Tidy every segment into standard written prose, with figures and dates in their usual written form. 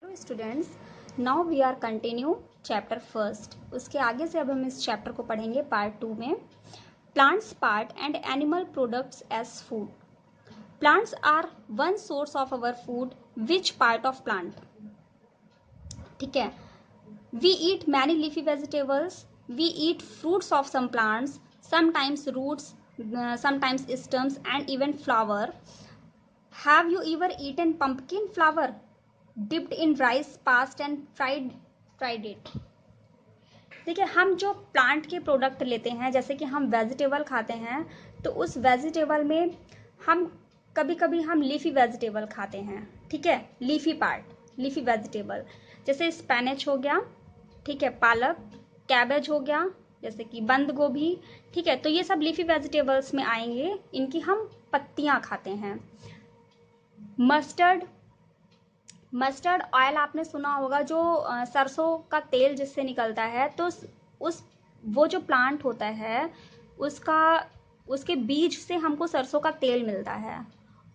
Hello students, now we are continue chapter first. उसके आगे से अब हम इस चैप्टर को पढ़ेंगे पार्ट 2 में। Plants part and animal products as food. Plants are one source of our food. Which part of plant? ठीक है, we eat many leafy vegetables, we eat fruits of some plants, sometimes roots, sometimes stems and even flower. Have you ever eaten pumpkin flower dipped in rice past and fried it? देखिए, हम जो plant के product लेते हैं, जैसे कि हम vegetable खाते हैं, तो उस वेजिटेबल में हम कभी कभी हम लीफी वेजिटेबल खाते हैं। ठीक है, लीफी पार्ट, लीफी वेजिटेबल जैसे स्पेनिच हो गया, ठीक है, पालक, कैबेज हो गया, जैसे कि बंद गोभी। ठीक है, तो ये सब लीफी वेजिटेबल्स में आएंगे, इनकी हम पत्तियां खाते हैं। मस्टर्ड ऑयल आपने सुना होगा, जो सरसों का तेल जिससे निकलता है, तो उस वो जो प्लांट होता है उसके बीज से हमको सरसों का तेल मिलता है,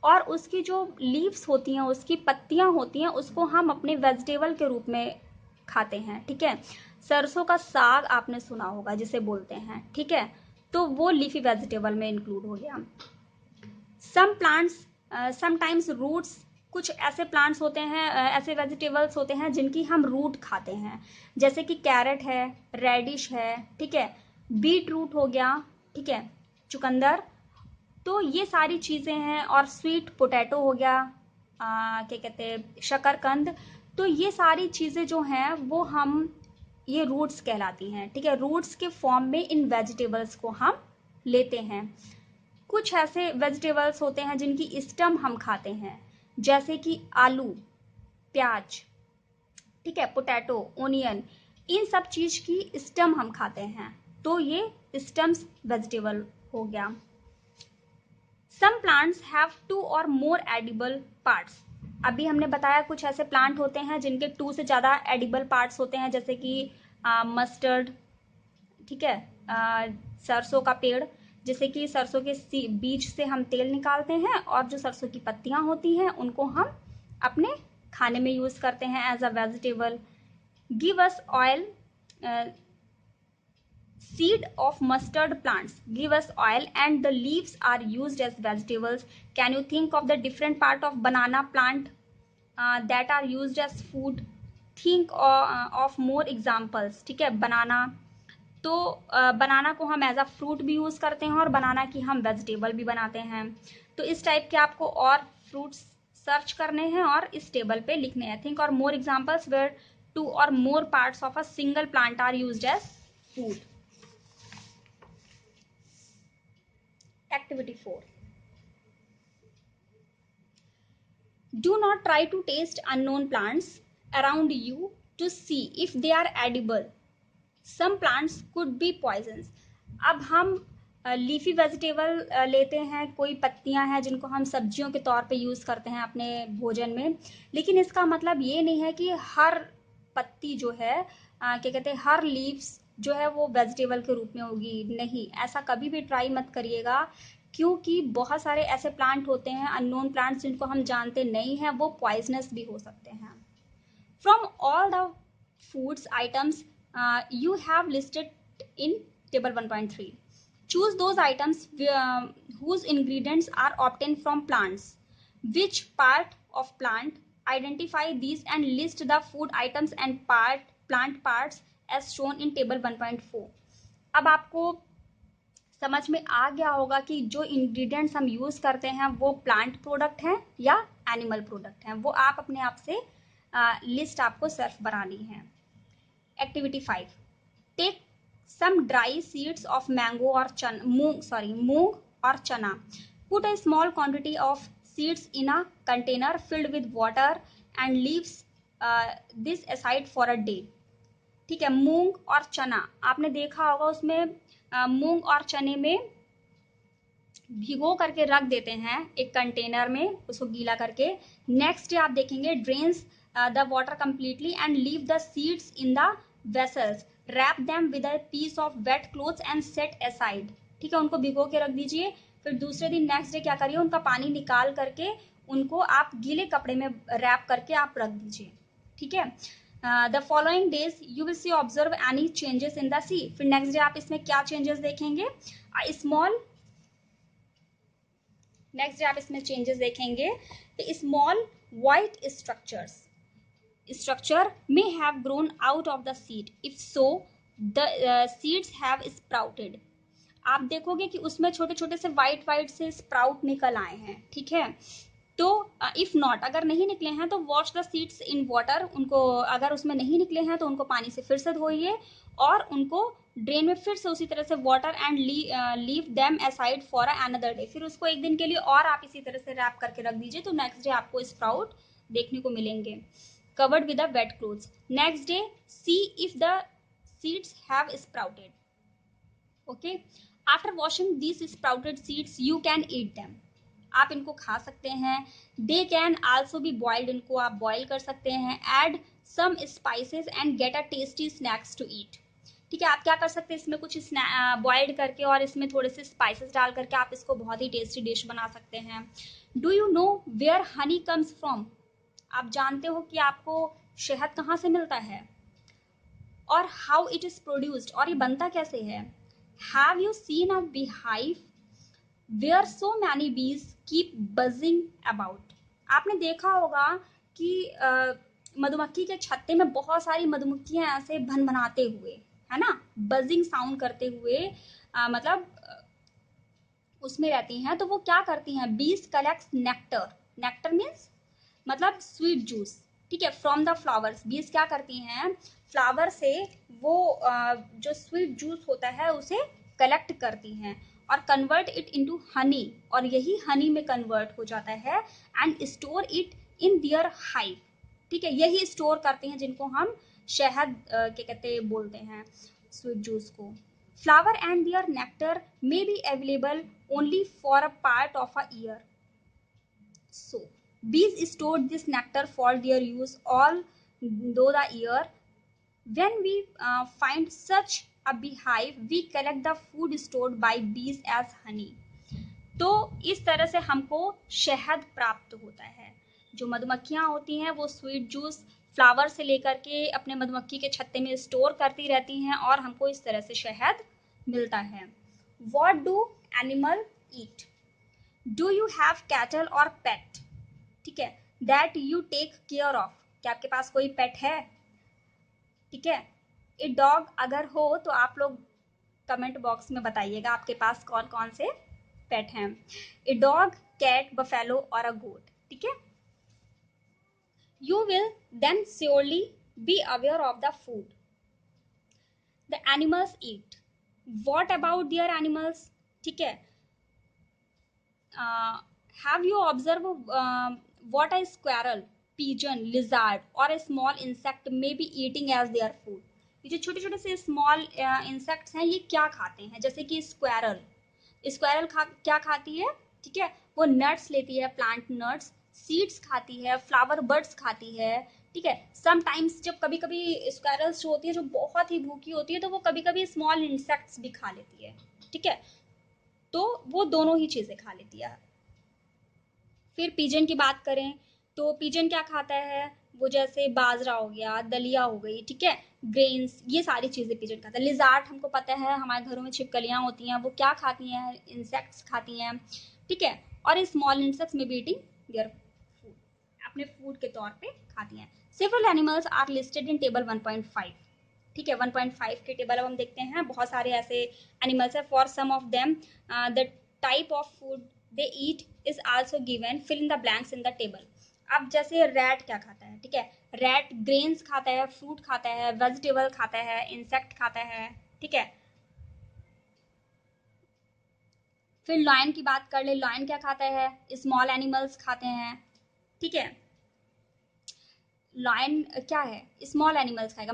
और उसकी जो लीव्स होती हैं, उसकी पत्तियां होती हैं, उसको हम अपने वेजिटेबल के रूप में खाते हैं। ठीक है, सरसों का साग आपने सुना होगा जिसे बोलते हैं। ठीक है, तो वो लीफी वेजिटेबल में इंक्लूड हो गया। सम प्लांट्स समटाइम्स रूट्स, कुछ ऐसे प्लांट्स होते हैं, ऐसे वेजिटेबल्स होते हैं जिनकी हम रूट खाते हैं, जैसे कि कैरेट है, रेडिश है, ठीक है, बीट रूट हो गया, ठीक है, चुकंदर। तो ये सारी चीज़ें हैं, और स्वीट पोटैटो हो गया, क्या कहते हैं, शकरकंद। तो ये सारी चीज़ें जो हैं वो ये रूट्स कहलाती हैं। ठीक है, रूट्स के फॉर्म में इन वेजिटेबल्स को हम लेते हैं। कुछ ऐसे वेजिटेबल्स होते हैं जिनकी स्टम हम खाते हैं, जैसे कि आलू, प्याज, ठीक है, पोटैटो, ओनियन, इन सब चीज की स्टम हम खाते हैं, तो ये स्टम्स वेजिटेबल हो गया। सम प्लांट्स हैव 2 और मोर एडिबल पार्ट्स। अभी हमने बताया कुछ ऐसे प्लांट होते हैं जिनके 2 से ज़्यादा एडिबल पार्ट्स होते हैं, जैसे कि मस्टर्ड, ठीक है, सरसों का पेड़, जैसे कि सरसों के बीज से हम तेल निकालते हैं, और जो सरसों की पत्तियां होती हैं उनको हम अपने खाने में यूज करते हैं as a vegetable. Give us oil, seed of mustard plants give us oil and the leaves are used as vegetables. Can you think of the different part of banana plant that are used as food? Think of more examples. ठीक है, बनाना, तो बनाना को हम as a fruit भी use करते हैं, और बनाना की हम वेजिटेबल भी बनाते हैं। तो इस टाइप के आपको और फ्रूट्स सर्च करने हैं और इस टेबल पे लिखने हैं। थिंक और मोर एग्जाम्पल्स वेयर 2 और more parts of a single plant are used as food. Activity 4. Do not try to taste unknown plants around you to see if they are edible. Some plants could be poisons. अब हम leafy vegetable लेते हैं, कोई पत्तियां हैं जिनको हम सब्जियों के तौर पे यूज करते हैं अपने भोजन में, लेकिन इसका मतलब ये नहीं है कि हर पत्ती जो है, क्या कहते हैं, हर लीव्स जो है वो वेजिटेबल के रूप में होगी। नहीं, ऐसा कभी भी ट्राई मत करिएगा, क्योंकि बहुत सारे ऐसे प्लांट होते हैं, अननोन प्लांट्स, जिनको हम जानते नहीं हैं, वो पॉइजनस भी हो सकते हैं। From all the foods items you have listed in table 1.3, choose those items whose ingredients are obtained from plants. Which part of plant? Identify these and list the food items and plant parts as shown in table 1.4. अब आपको समझ में आ गया होगा कि जो ingredients हम use करते हैं वो प्लांट प्रोडक्ट हैं या एनिमल प्रोडक्ट हैं। वो आप अपने आप से लिस्ट आपको सर्फ बनानी है। Activity 5. Take some dry seeds of mango or moong or chana. Put a small quantity of seeds in a container filled with water and leaves this aside for a day. ठीक है, मूंग और चना आपने देखा होगा, उसमें मूंग और चने में भिगो करके रख देते हैं एक कंटेनर में, उसको गीला करके। नेक्स्ट डे आप देखेंगे, drains the water completely and leave the seeds in the vessels, wrap them with a piece of wet cloths and set aside. ठीक है, उनको भिगो के रख दीजिए। फिर दूसरे दिन नेक्स्ट डे क्या करिए, उनका पानी निकाल करके उनको आप गीले कपड़े में रैप करके आप रख दीजिए। ठीक है। The following days you will see observe any changes in the seed. फिर नेक्स्ट डे आप इसमें क्या चेंजेस देखेंगे? स्मॉल, नेक्स्ट डे आप इसमें चेंजेस देखेंगे, small white structure may have grown out of the seed. If so, the seeds have sprouted. आप देखोगे कि उसमें छोटे छोटे से वाइट से स्प्राउट निकल आए हैं, ठीक है। तो इफ नॉट, अगर नहीं निकले हैं तो wash the seeds in water, उनको अगर उसमें नहीं निकले हैं तो उनको पानी से फिर से धोइए और उनको ड्रेन में फिर से उसी तरह से water and leave them aside for another day. फिर उसको एक दिन के लिए और आप इसी तरह से रैप करके रख दीजिए, तो नेक्स्ट डे आपको स्प्राउट देखने को मिलेंगे। covered with the wet clothes. Next day, see if the seeds have sprouted. Okay. After washing these sprouted seeds, you can eat them. आप इनको खा सकते हैं। They can also be boiled. इनको आप बॉयल कर सकते हैं। Add some spices and get a tasty snacks to eat. ठीक है, आप क्या कर सकते हैं, इसमें कुछ बॉइल्ड करके और इसमें थोड़े से स्पाइसेस डाल करके आप इसको बहुत ही टेस्टी डिश बना सकते हैं। Do you know where honey comes from? आप जानते हो कि आपको शहद कहाँ से मिलता है? और हाउ इट इज प्रोड्यूस्ड, और ये बनता कैसे है? Have you seen a beehive where so many bees keep buzzing about? आपने देखा होगा कि मधुमक्खी के छत्ते में बहुत सारी मधुमक्खियां ऐसे भनभनाते हुए, है ना, बजिंग साउंड करते हुए मतलब उसमें रहती हैं। तो वो क्या करती हैं? बीज कलेक्ट्स नेक्टर, नेक्टर मीन्स मतलब स्वीट जूस, ठीक है, फ्रॉम द फ्लावर्स। बीज क्या करती हैं? फ्लावर से वो जो स्वीट जूस होता है उसे कलेक्ट करती हैं और कन्वर्ट इट इनटू हनी, और यही हनी में कन्वर्ट हो जाता है and store it in their hive. ठीक है, यही स्टोर करते हैं जिनको हम शहद क्या कहते बोलते हैं, स्वीट जूस को। Flower and their nectar may be available only for a part of a year. So, bees stored this nectar for their use all through the year. When we find such a beehive, we collect the food stored by bees as honey. तो इस तरह से हमको शहद प्राप्त होता है। जो मधुमक्खियाँ होती हैं वो स्वीट जूस फ्लावर से लेकर के अपने मधुमक्खी के छत्ते में स्टोर करती रहती हैं और हमको इस तरह से शहद मिलता है। What do animal eat? Do you have cattle or pet? ठीक है, that you take care of. क्या आपके पास कोई पेट है? ठीक है, ए डॉग अगर हो तो आप लोग कमेंट बॉक्स में बताइएगा आपके पास कौन कौन से पेट हैं। ए डॉग, कैट, बफेलो और अ गोट। ठीक है, you will then surely be aware of the food the animals eat. What about their animals? ठीक है, have you observed what a squirrel, pigeon, lizard or a small insect may be eating as their food? ये जो छोटे छोटे से small insects हैं ये क्या खाते हैं? जैसे कि स्क्वायरल, स्क्वायरल क्या खाती है? ठीक है, वो नट्स लेती है, प्लांट नट्स, सीड्स खाती है, फ्लावर बर्ड्स खाती है। ठीक है, समटाइम्स जब कभी कभी स्क्वायरल्स जो होती है जो बहुत ही भूखी होती है तो वो कभी कभी स्मॉल इंसेक्ट्स भी खा लेती है। ठीक है, तो वो दोनों ही चीजें खा लेती है। फिर पिजन की बात करें तो पिजन क्या खाता है? वो जैसे बाजरा हो गया, दलिया हो गई, ठीक है, ग्रेन्स, ये सारी चीजें पिजन खाता है। लिजार्ड हमको पता है हमारे घरों में छिपकलियां होती हैं, वो क्या खाती हैं? इंसेक्ट्स खाती हैं। ठीक है, और स्मॉल इंसेक्ट्स में बी ईटिंग देयर फूड, अपने फूड के तौर पे खाती हैं। Several animals are listed in table 1.5। ठीक है, 1.5 के टेबल अब हम देखते हैं। बहुत सारे ऐसे एनिमल्स हैं। For some of them the type of food they eat is also given, fill in the blanks in the table. अब जैसे रैट क्या खाता है? ठीक है, रैट ग्रेन्स खाता है, फ्रूट खाता है, वेजिटेबल खाता है, इंसेक्ट खाता है। ठीक है, फिर लॉयन की बात कर ले। लॉयन क्या खाता है? स्मॉल एनिमल्स खाते हैं। ठीक है, लॉयन क्या है? स्मॉल एनिमल्स खाएगा।